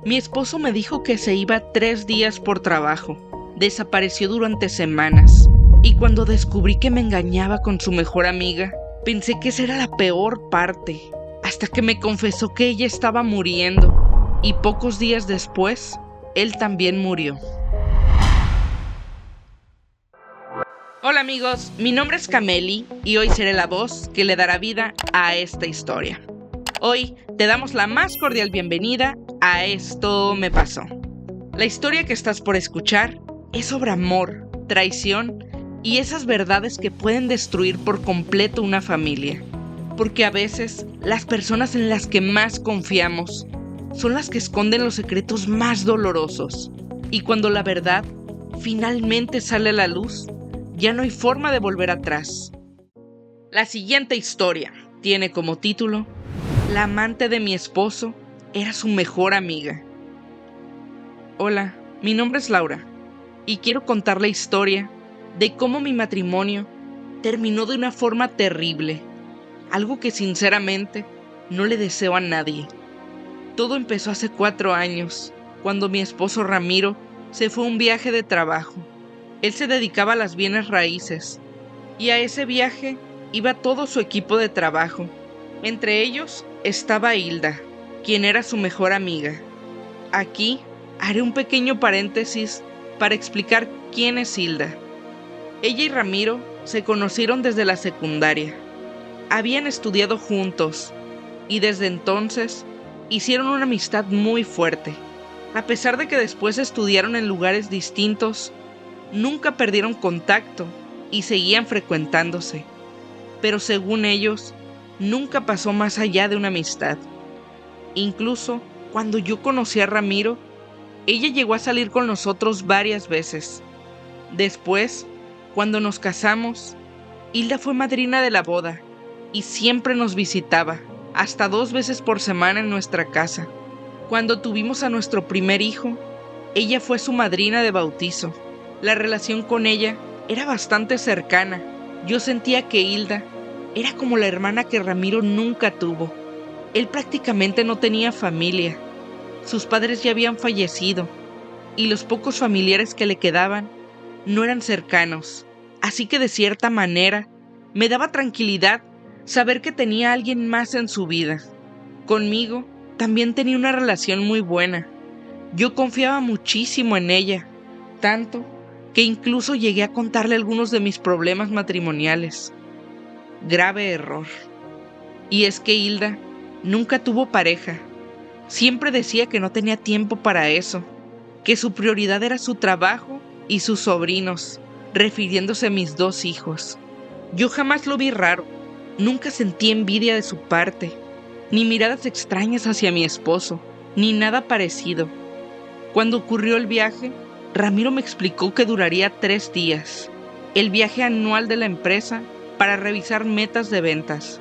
Mi esposo me dijo que se iba 3 días por trabajo. Desapareció durante semanas. Y cuando descubrí que me engañaba con su mejor amiga, pensé que esa era la peor parte. Hasta que me confesó que ella estaba muriendo. Y pocos días después, él también murió. Hola amigos, mi nombre es Cameli y hoy seré la voz que le dará vida a esta historia. Hoy te damos la más cordial bienvenida a Esto Me Pasó. La historia que estás por escuchar es sobre amor, traición y esas verdades que pueden destruir por completo una familia. Porque a veces las personas en las que más confiamos son las que esconden los secretos más dolorosos. Y cuando la verdad finalmente sale a la luz, ya no hay forma de volver atrás. La siguiente historia tiene como título: La amante de mi esposo era su mejor amiga. Hola, mi nombre es Laura y quiero contar la historia de cómo mi matrimonio terminó de una forma terrible, algo que sinceramente no le deseo a nadie. Todo empezó hace 4 años, cuando mi esposo Ramiro se fue a un viaje de trabajo. Él se dedicaba a las bienes raíces, y a ese viaje iba todo su equipo de trabajo. Entre ellos estaba Hilda, quien era su mejor amiga. Aquí haré un pequeño paréntesis para explicar quién es Hilda. Ella y Ramiro se conocieron desde la secundaria. Habían estudiado juntos, y desde entonces hicieron una amistad muy fuerte. A pesar de que después estudiaron en lugares distintos, nunca perdieron contacto y seguían frecuentándose, pero según ellos, nunca pasó más allá de una amistad. Incluso cuando yo conocí a Ramiro, ella llegó a salir con nosotros varias veces. Después, cuando nos casamos, Hilda fue madrina de la boda y siempre nos visitaba, hasta 2 veces por semana en nuestra casa. Cuando tuvimos a nuestro primer hijo, ella fue su madrina de bautizo. La relación con ella era bastante cercana. Yo sentía que Hilda era como la hermana que Ramiro nunca tuvo. Él prácticamente no tenía familia. Sus padres ya habían fallecido y los pocos familiares que le quedaban no eran cercanos. Así que de cierta manera me daba tranquilidad saber que tenía a alguien más en su vida. Conmigo también tenía una relación muy buena. Yo confiaba muchísimo en ella, tanto que incluso llegué a contarle algunos de mis problemas matrimoniales. Grave error. Y es que Hilda nunca tuvo pareja. Siempre decía que no tenía tiempo para eso, que su prioridad era su trabajo y sus sobrinos, refiriéndose a mis 2 hijos. Yo jamás lo vi raro. Nunca sentí envidia de su parte, ni miradas extrañas hacia mi esposo, ni nada parecido. Cuando ocurrió el viaje, Ramiro me explicó que duraría 3 días, el viaje anual de la empresa para revisar metas de ventas.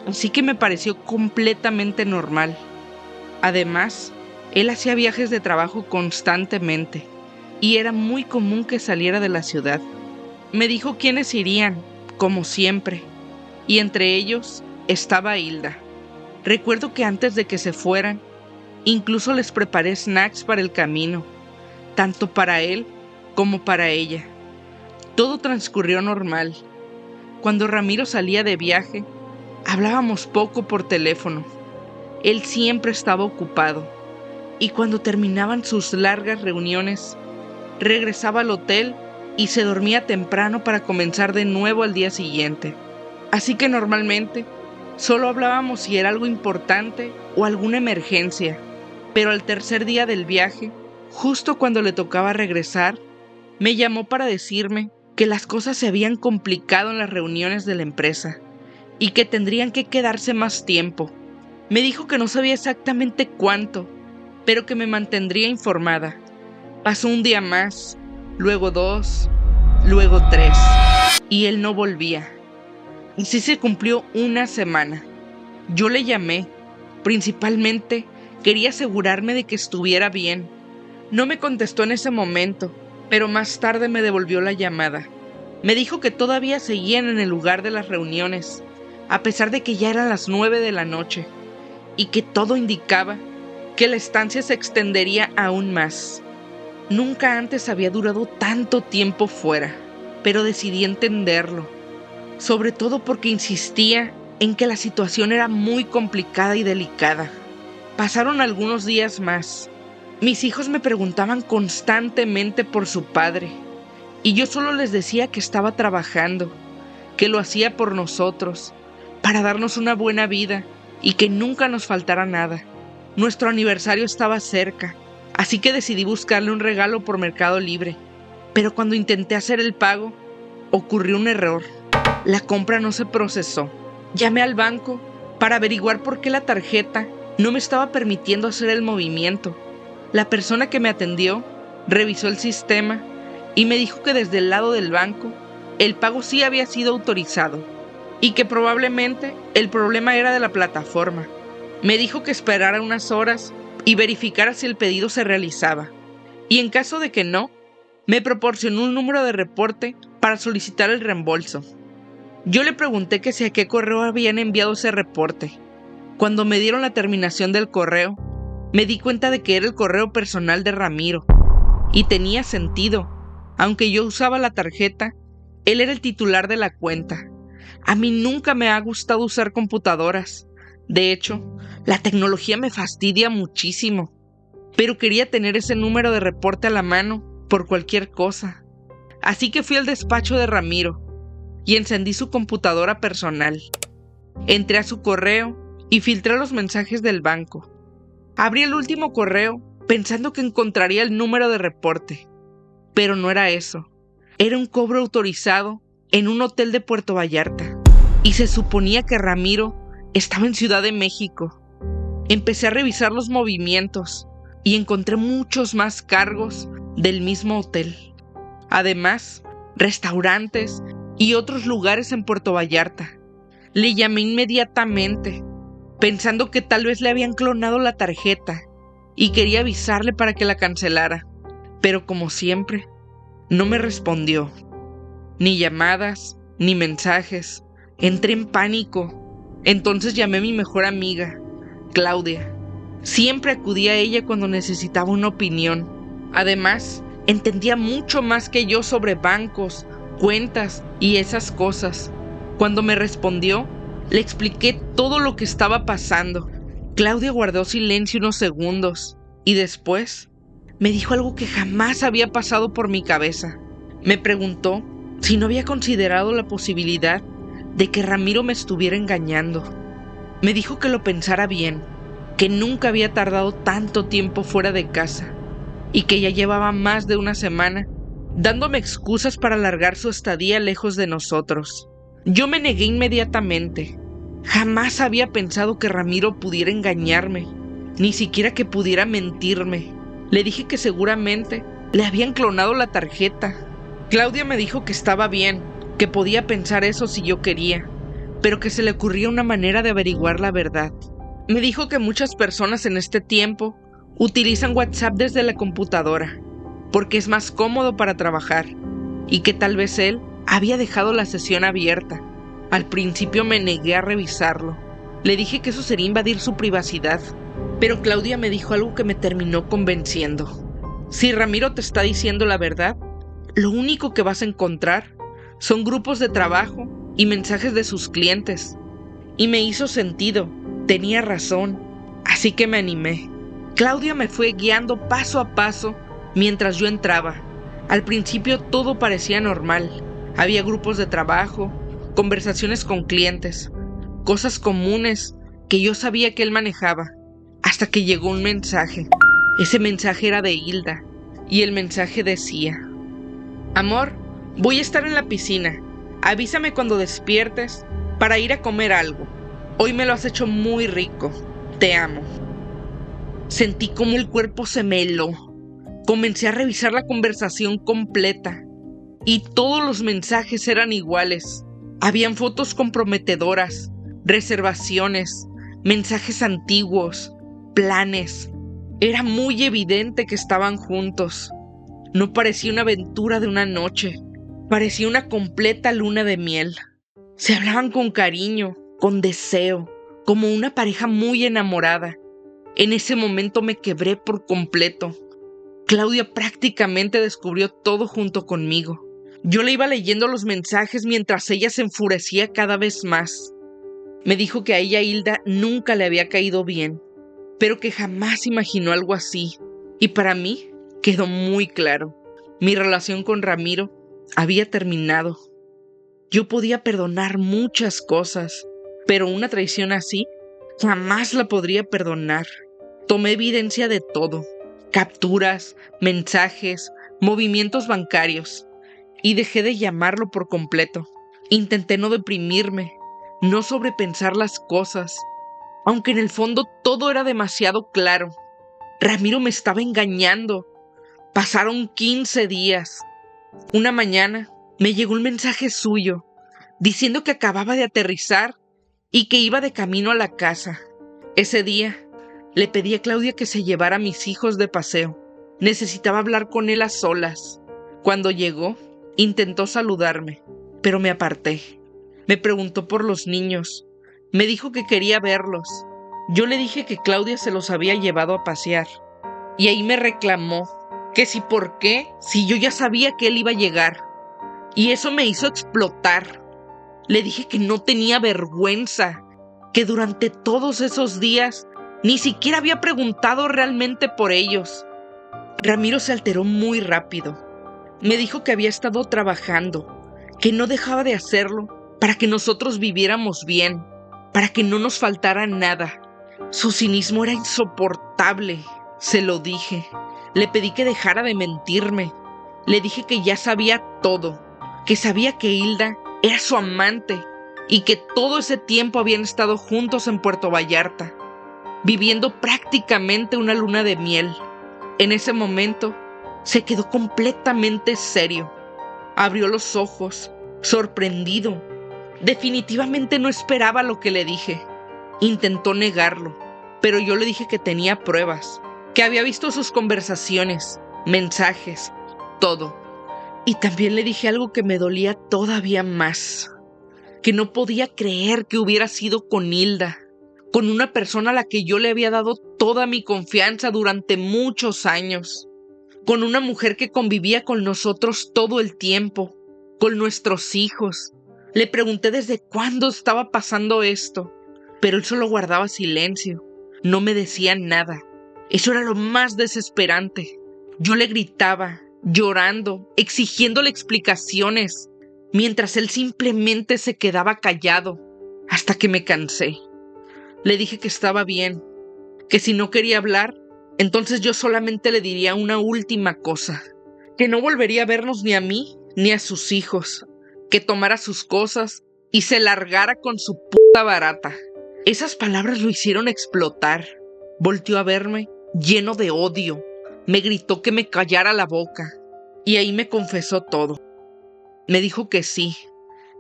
Así que me pareció completamente normal. Además, él hacía viajes de trabajo constantemente y era muy común que saliera de la ciudad. Me dijo quiénes irían, como siempre, y entre ellos estaba Hilda. Recuerdo que antes de que se fueran, incluso les preparé snacks para el camino, tanto para él como para ella. Todo transcurrió normal. Cuando Ramiro salía de viaje, hablábamos poco por teléfono. Él siempre estaba ocupado, y cuando terminaban sus largas reuniones, regresaba al hotel y se dormía temprano para comenzar de nuevo al día siguiente. Así que normalmente solo hablábamos si era algo importante o alguna emergencia, pero al tercer día del viaje, justo cuando le tocaba regresar, me llamó para decirme que las cosas se habían complicado en las reuniones de la empresa y que tendrían que quedarse más tiempo. Me dijo que no sabía exactamente cuánto, pero que me mantendría informada. Pasó un día más, luego 2, luego 3, y él no volvía. Así se cumplió una semana. Yo le llamé. Principalmente quería asegurarme de que estuviera bien. No me contestó en ese momento, pero más tarde me devolvió la llamada. Me dijo que todavía seguían en el lugar de las reuniones, a pesar de que ya eran las 9 de la noche, y que todo indicaba que la estancia se extendería aún más. Nunca antes había durado tanto tiempo fuera, pero decidí entenderlo, sobre todo porque insistía en que la situación era muy complicada y delicada. Pasaron algunos días más. Mis hijos me preguntaban constantemente por su padre, y yo solo les decía que estaba trabajando, que lo hacía por nosotros, para darnos una buena vida y que nunca nos faltara nada. Nuestro aniversario estaba cerca, así que decidí buscarle un regalo por Mercado Libre. Pero cuando intenté hacer el pago, ocurrió un error. La compra no se procesó. Llamé al banco para averiguar por qué la tarjeta no me estaba permitiendo hacer el movimiento. La persona que me atendió revisó el sistema y me dijo que desde el lado del banco el pago sí había sido autorizado y que probablemente el problema era de la plataforma. Me dijo que esperara unas horas y verificara si el pedido se realizaba, y en caso de que no, me proporcionó un número de reporte para solicitar el reembolso. Yo le pregunté que si a qué correo habían enviado ese reporte. Cuando me dieron la terminación del correo, me di cuenta de que era el correo personal de Ramiro, y tenía sentido. Aunque yo usaba la tarjeta, él era el titular de la cuenta. A mí nunca me ha gustado usar computadoras. De hecho, la tecnología me fastidia muchísimo, pero quería tener ese número de reporte a la mano por cualquier cosa. Así que fui al despacho de Ramiro y encendí su computadora personal. Entré a su correo y filtré los mensajes del banco. Abrí el último correo pensando que encontraría el número de reporte, pero no era eso. Era un cobro autorizado en un hotel de Puerto Vallarta, y se suponía que Ramiro estaba en Ciudad de México. Empecé a revisar los movimientos y encontré muchos más cargos del mismo hotel. Además, restaurantes y otros lugares en Puerto Vallarta. Le llamé inmediatamente, pensando que tal vez le habían clonado la tarjeta y quería avisarle para que la cancelara. Pero como siempre, no me respondió. Ni llamadas, ni mensajes. Entré en pánico. Entonces llamé a mi mejor amiga, Claudia. Siempre acudía a ella cuando necesitaba una opinión. Además, entendía mucho más que yo sobre bancos, cuentas y esas cosas. Cuando me respondió, le expliqué todo lo que estaba pasando. Claudia guardó silencio unos segundos y después me dijo algo que jamás había pasado por mi cabeza. Me preguntó si no había considerado la posibilidad de que Ramiro me estuviera engañando. Me dijo que lo pensara bien, que nunca había tardado tanto tiempo fuera de casa y que ya llevaba más de una semana dándome excusas para alargar su estadía lejos de nosotros. Yo me negué inmediatamente. Jamás había pensado que Ramiro pudiera engañarme, ni siquiera que pudiera mentirme. Le dije que seguramente le habían clonado la tarjeta. Claudia me dijo que estaba bien, que podía pensar eso si yo quería, pero que se le ocurría una manera de averiguar la verdad. Me dijo que muchas personas en este tiempo utilizan WhatsApp desde la computadora, porque es más cómodo para trabajar, y que tal vez él había dejado la sesión abierta. Al principio me negué a revisarlo. Le dije que eso sería invadir su privacidad, pero Claudia me dijo algo que me terminó convenciendo. Si Ramiro te está diciendo la verdad, lo único que vas a encontrar son grupos de trabajo y mensajes de sus clientes. Y me hizo sentido, tenía razón, así que me animé. Claudia me fue guiando paso a paso mientras yo entraba. Al principio todo parecía normal. Había grupos de trabajo, conversaciones con clientes, cosas comunes que yo sabía que él manejaba, hasta que llegó un mensaje. Ese mensaje era de Hilda, y el mensaje decía: Amor, voy a estar en la piscina. Avísame cuando despiertes para ir a comer algo. Hoy me lo has hecho muy rico. Te amo. Sentí como el cuerpo se me heló. Comencé a revisar la conversación completa y todos los mensajes eran iguales. Habían fotos comprometedoras, reservaciones, mensajes antiguos, planes. Era muy evidente que estaban juntos. No parecía una aventura de una noche, parecía una completa luna de miel. Se hablaban con cariño, con deseo, como una pareja muy enamorada. En ese momento me quebré por completo. Claudia prácticamente descubrió todo junto conmigo. Yo le iba leyendo los mensajes mientras ella se enfurecía cada vez más. Me dijo que a ella Hilda nunca le había caído bien, pero que jamás imaginó algo así. Y para mí quedó muy claro. Mi relación con Ramiro había terminado. Yo podía perdonar muchas cosas, pero una traición así jamás la podría perdonar. Tomé evidencia de todo: capturas, mensajes, movimientos bancarios, y dejé de llamarlo por completo. Intenté no deprimirme, no sobrepensar las cosas, aunque en el fondo todo era demasiado claro. Ramiro me estaba engañando. Pasaron 15 días. Una mañana me llegó un mensaje suyo diciendo que acababa de aterrizar y que iba de camino a la casa. Ese día le pedí a Claudia que se llevara a mis hijos de paseo. Necesitaba hablar con él a solas. Cuando llegó, intentó saludarme, pero me aparté. Me preguntó por los niños. Me dijo que quería verlos. Yo le dije que Claudia se los había llevado a pasear. Y ahí me reclamó que si por qué, si yo ya sabía que él iba a llegar. Y eso me hizo explotar. Le dije que no tenía vergüenza, que durante todos esos días ni siquiera había preguntado realmente por ellos. Ramiro se alteró muy rápido. Me dijo que había estado trabajando, que no dejaba de hacerlo para que nosotros viviéramos bien, para que no nos faltara nada. Su cinismo era insoportable. Se lo dije. Le pedí que dejara de mentirme. Le dije que ya sabía todo, que sabía que Hilda era su amante y que todo ese tiempo habían estado juntos en Puerto Vallarta, viviendo prácticamente una luna de miel. En ese momento se quedó completamente serio. Abrió los ojos, sorprendido. Definitivamente no esperaba lo que le dije. Intentó negarlo, pero yo le dije que tenía pruebas, que había visto sus conversaciones, mensajes, todo. Y también le dije algo que me dolía todavía más, que no podía creer que hubiera sido con Hilda, con una persona a la que yo le había dado toda mi confianza durante muchos años, con una mujer que convivía con nosotros todo el tiempo, con nuestros hijos. Le pregunté desde cuándo estaba pasando esto, pero él solo guardaba silencio, no me decía nada. Eso era lo más desesperante. Yo le gritaba, llorando, exigiéndole explicaciones, mientras él simplemente se quedaba callado, hasta que me cansé. Le dije que estaba bien, que si no quería hablar, entonces yo solamente le diría una última cosa, que no volvería a vernos ni a mí ni a sus hijos, que tomara sus cosas y se largara con su puta barata. Esas palabras lo hicieron explotar. Volteó a verme lleno de odio. Me gritó que me callara la boca. Y ahí me confesó todo. Me dijo que sí,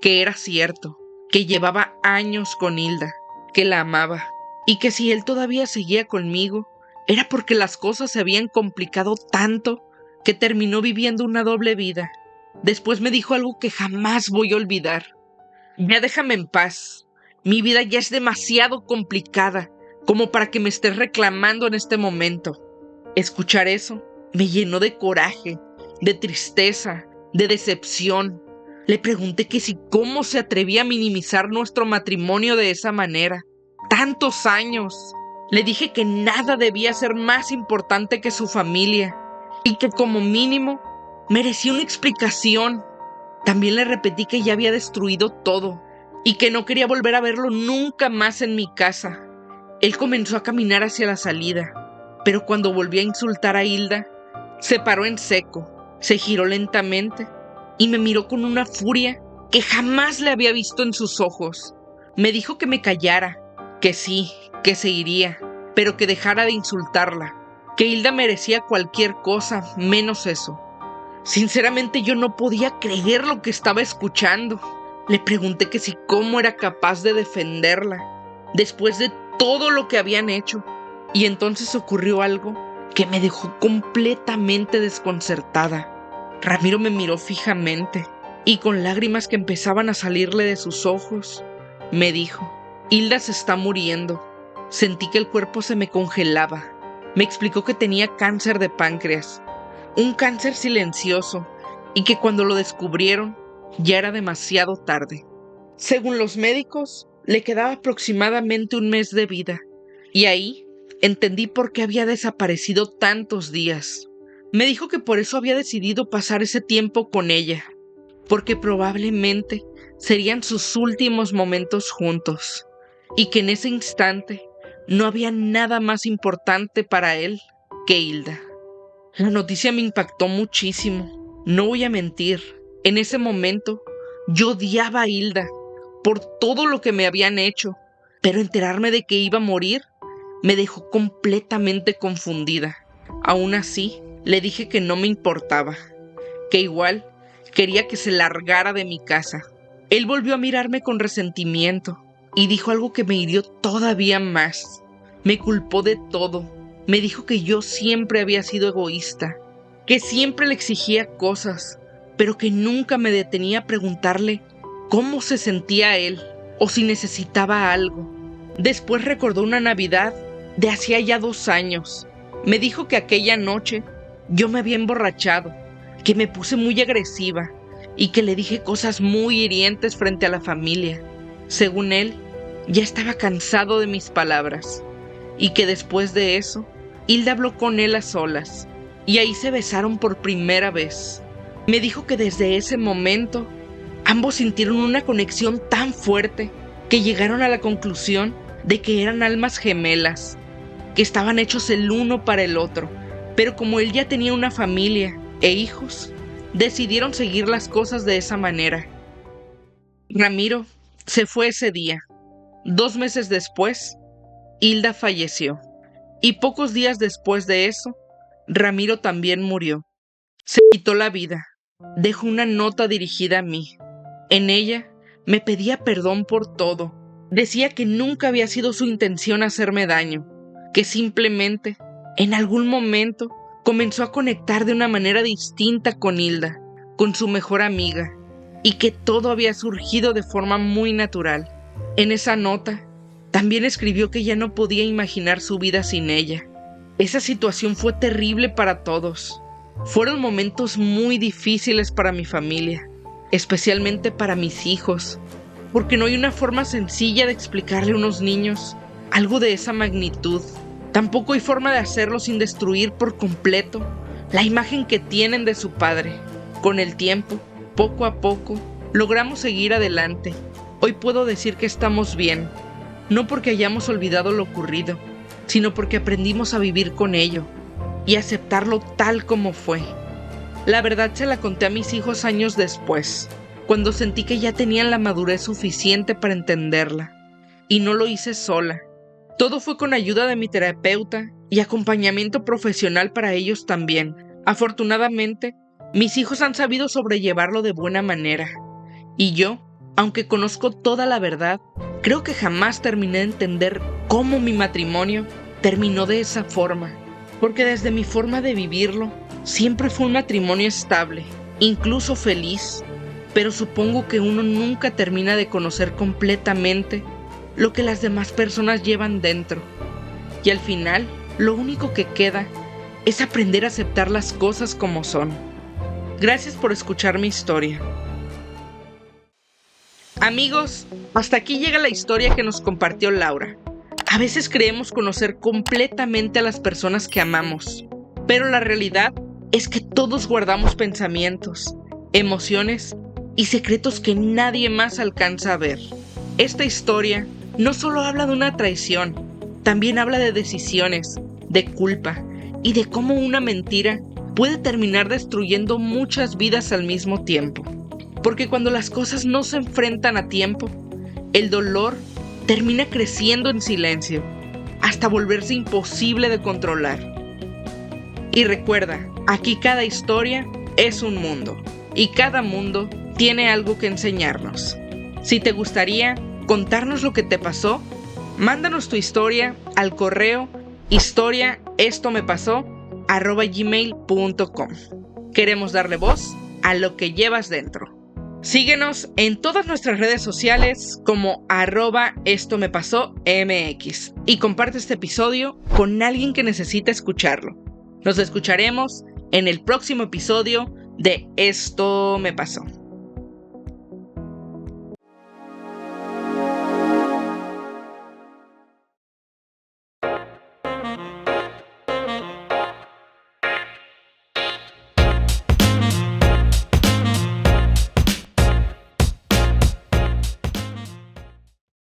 que era cierto, que llevaba años con Hilda, que la amaba, y que si él todavía seguía conmigo, era porque las cosas se habían complicado tanto que terminó viviendo una doble vida. Después me dijo algo que jamás voy a olvidar. Ya déjame en paz. Mi vida ya es demasiado complicada como para que me estés reclamando en este momento. Escuchar eso me llenó de coraje, de tristeza, de decepción. Le pregunté que si cómo se atrevía a minimizar nuestro matrimonio de esa manera. Tantos años. Le dije que nada debía ser más importante que su familia y que como mínimo merecía una explicación. También le repetí que ya había destruido todo y que no quería volver a verlo nunca más en mi casa. Él comenzó a caminar hacia la salida, pero cuando volví a insultar a Hilda, se paró en seco, se giró lentamente y me miró con una furia que jamás le había visto en sus ojos. Me dijo que me callara, que sí, que se iría, pero que dejara de insultarla, que Hilda merecía cualquier cosa menos eso. Sinceramente yo no podía creer lo que estaba escuchando. Le pregunté que si cómo era capaz de defenderla, después de todo lo que habían hecho. Y entonces ocurrió algo que me dejó completamente desconcertada. Ramiro me miró fijamente y con lágrimas que empezaban a salirle de sus ojos, me dijo: Hilda se está muriendo. Sentí que el cuerpo se me congelaba. Me explicó que tenía cáncer de páncreas, un cáncer silencioso, y que cuando lo descubrieron ya era demasiado tarde. Según los médicos, le quedaba aproximadamente un mes de vida, y ahí entendí por qué había desaparecido tantos días. Me dijo que por eso había decidido pasar ese tiempo con ella, porque probablemente serían sus últimos momentos juntos, y que en ese instante no había nada más importante para él que Hilda. La noticia me impactó muchísimo, no voy a mentir. En ese momento, yo odiaba a Hilda por todo lo que me habían hecho, pero enterarme de que iba a morir me dejó completamente confundida. Aún así, le dije que no me importaba, que igual quería que se largara de mi casa. Él volvió a mirarme con resentimiento y dijo algo que me hirió todavía más. Me culpó de todo. Me dijo que yo siempre había sido egoísta, que siempre le exigía cosas, pero que nunca me detenía a preguntarle cómo se sentía él o si necesitaba algo. Después recordó una Navidad de hacía ya 2 años. Me dijo que aquella noche yo me había emborrachado, que me puse muy agresiva y que le dije cosas muy hirientes frente a la familia. Según él, ya estaba cansado de mis palabras y que después de eso, Hilda habló con él a solas y ahí se besaron por primera vez. Me dijo que desde ese momento ambos sintieron una conexión tan fuerte que llegaron a la conclusión de que eran almas gemelas, que estaban hechos el uno para el otro. Pero como él ya tenía una familia e hijos, decidieron seguir las cosas de esa manera. Ramiro se fue ese día. 2 meses después, Hilda falleció. Y pocos días después de eso, Ramiro también murió. Se quitó la vida. Dejó una nota dirigida a mí. En ella me pedía perdón por todo. Decía que nunca había sido su intención hacerme daño, que simplemente, en algún momento, comenzó a conectar de una manera distinta con Hilda, con su mejor amiga, y que todo había surgido de forma muy natural. En esa nota, también escribió que ya no podía imaginar su vida sin ella. Esa situación fue terrible para todos. Fueron momentos muy difíciles para mi familia, especialmente para mis hijos, porque no hay una forma sencilla de explicarle a unos niños algo de esa magnitud. Tampoco hay forma de hacerlo sin destruir por completo la imagen que tienen de su padre. Con el tiempo, poco a poco, logramos seguir adelante. Hoy puedo decir que estamos bien, no porque hayamos olvidado lo ocurrido, sino porque aprendimos a vivir con ello y aceptarlo tal como fue. La verdad se la conté a mis hijos años después, cuando sentí que ya tenían la madurez suficiente para entenderla. Y no lo hice sola. Todo fue con ayuda de mi terapeuta y acompañamiento profesional para ellos también. Afortunadamente, mis hijos han sabido sobrellevarlo de buena manera. Y yo, aunque conozco toda la verdad, creo que jamás terminé de entender cómo mi matrimonio terminó de esa forma. Porque desde mi forma de vivirlo, siempre fue un matrimonio estable, incluso feliz. Pero supongo que uno nunca termina de conocer completamente lo que las demás personas llevan dentro. Y al final, lo único que queda es aprender a aceptar las cosas como son. Gracias por escuchar mi historia. Amigos, hasta aquí llega la historia que nos compartió Laura. A veces creemos conocer completamente a las personas que amamos, pero la realidad es que todos guardamos pensamientos, emociones y secretos que nadie más alcanza a ver. Esta historia no solo habla de una traición, también habla de decisiones, de culpa y de cómo una mentira puede terminar destruyendo muchas vidas al mismo tiempo. Porque cuando las cosas no se enfrentan a tiempo, el dolor termina creciendo en silencio, hasta volverse imposible de controlar. Y recuerda, aquí cada historia es un mundo, y cada mundo tiene algo que enseñarnos. Si te gustaría contarnos lo que te pasó, mándanos tu historia al correo historiaestomepasó@gmail.com. Queremos darle voz a lo que llevas dentro. Síguenos en todas nuestras redes sociales como @estomepasomx y comparte este episodio con alguien que necesite escucharlo. Nos escucharemos en el próximo episodio de Esto me pasó.